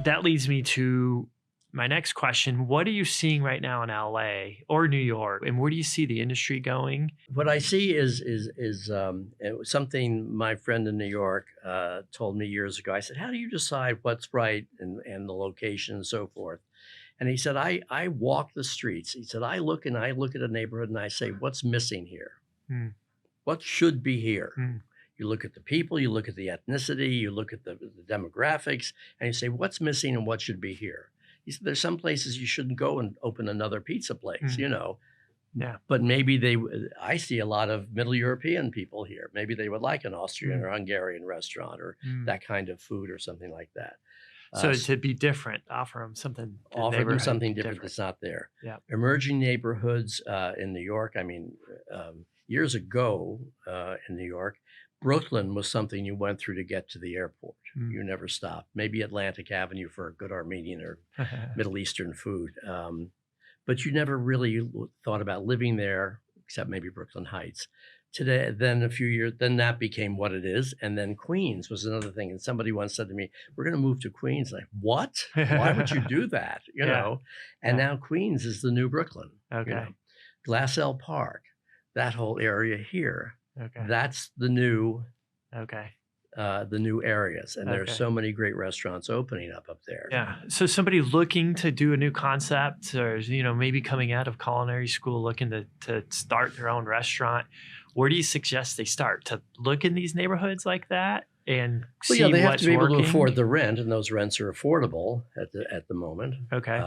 that leads me to my next question. What are you seeing right now in LA or New York, and where do you see the industry going? What I see is it was something my friend in New York told me years ago. I said, "How do you decide what's right and the location and so forth?" And he said, "I walk the streets." He said, I look at a neighborhood and I say, what's missing here? Mm, What should be here?" mm, You look at the people, you look at the ethnicity, you look at the demographics, and you say, what's missing and what should be here? He said, there's some places you shouldn't go and open another pizza place, mm. Yeah. but maybe I see a lot of Middle European people here. Maybe they would like an Austrian Mm, or Hungarian restaurant or mm. that kind of food or something like that. So to be different, offer them something, the Offer them neighborhood something different that's not there. Yeah. Emerging neighborhoods in New York. Years ago in New York, Brooklyn was something you went through to get to the airport. Mm. You never stopped. Maybe Atlantic Avenue for a good Armenian or Middle Eastern food. But you never really thought about living there, except maybe Brooklyn Heights. Today, then a few years, then that became what it is. And then Queens was another thing. And somebody once said to me, we're going to move to Queens. Like, what? Why would you do that? You Yeah. know? And Yeah. now Queens is the new Brooklyn. Okay. Glassell Park, that whole area here, Okay. that's the new Okay. areas. And there are Okay. so many great restaurants opening up there. Yeah. So somebody looking to do a new concept, or maybe coming out of culinary school looking to start their own restaurant, where do you suggest they start? To look in these neighborhoods like that and see Well, yeah, they have what's to be able working? to afford the rent, and those rents are affordable at the moment. Okay.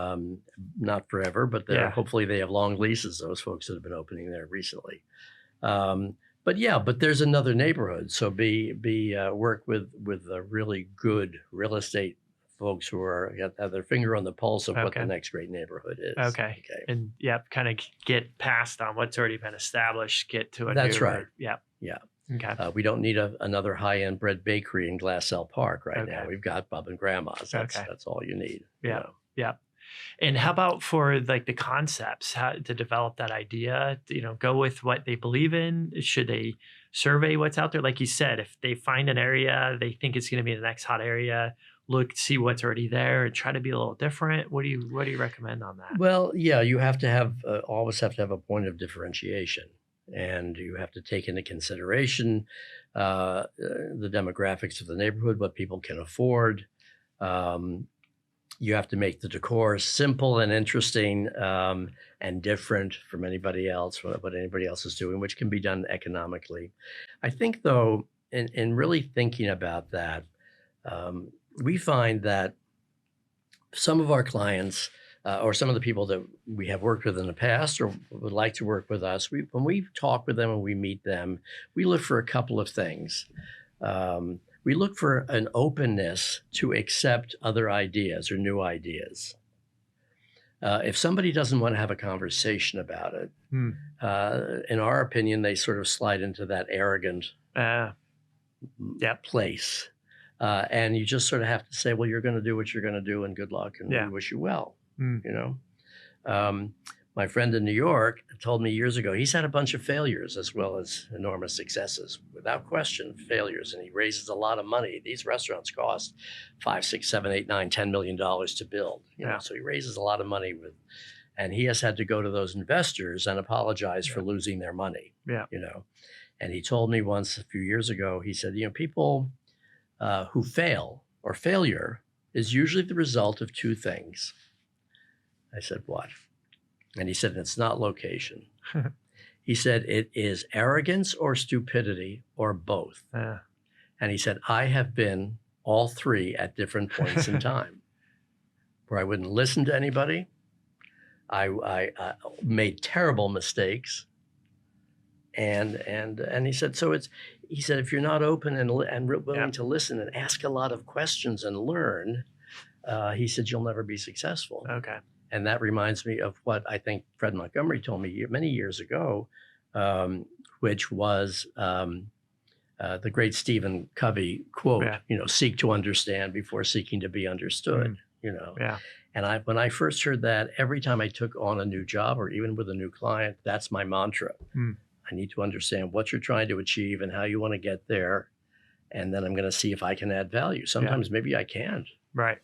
Not forever, but Yeah. hopefully they have long leases. Those folks that have been opening there recently. But there's another neighborhood. So work with really good real estate folks who have their finger on the pulse of what the Okay. next great neighborhood is. Okay. And kind of get past on what's already been established, get to a That's new, right. Yeah. Yeah. Okay. We don't need another high-end bread bakery in Glassell Park right now. Okay. We've got Bub and Grandma's. That's all you need. Yeah. Yeah. And how about for like the concepts, how to develop that idea, go with what they believe in? Should they survey what's out there? Like you said, if they find an area, they think it's going to be the next hot area, see what's already there and try to be a little different. What do you recommend on that? Well, yeah, you have to always have to have a point of differentiation, and you have to take into consideration the demographics of the neighborhood, what people can afford. You have to make the decor simple and interesting and different from anybody else, what anybody else is doing, which can be done economically. I think, though, in really thinking about that, we find that some of our clients or some of the people that we have worked with in the past or would like to work with us, when we talk with them and we meet them, we look for a couple of things. We look for an openness to accept other ideas or new ideas. If somebody doesn't want to have a conversation about it, in our opinion, they sort of slide into that arrogant place. And you just sort of have to say, well, you're going to do what you're going to do and good luck and we wish you well, My friend in New York told me years ago, he's had a bunch of failures as well as enormous successes, without question, failures. And he raises a lot of money. These restaurants cost $5, $6, $7, $8, $9, $10 million to build. So he raises a lot of money and he has had to go to those investors and apologize for losing their money. And he told me once a few years ago, he said, people who fail or failure is usually the result of two things. I said, what? And he said, it's not location. He said, it is arrogance or stupidity or both. And he said, I have been all three at different points in time where I wouldn't listen to anybody. I made terrible mistakes. And he said, he said, if you're not open and willing to listen and ask a lot of questions and learn, he said, you'll never be successful. Okay. And that reminds me of what I think Fred Montgomery told me many years ago, which was the great Stephen Covey quote, seek to understand before seeking to be understood, And when I first heard that, every time I took on a new job or even with a new client, that's my mantra. I need to understand what you're trying to achieve and how you want to get there. And then I'm going to see if I can add value. Sometimes maybe I can't. Right.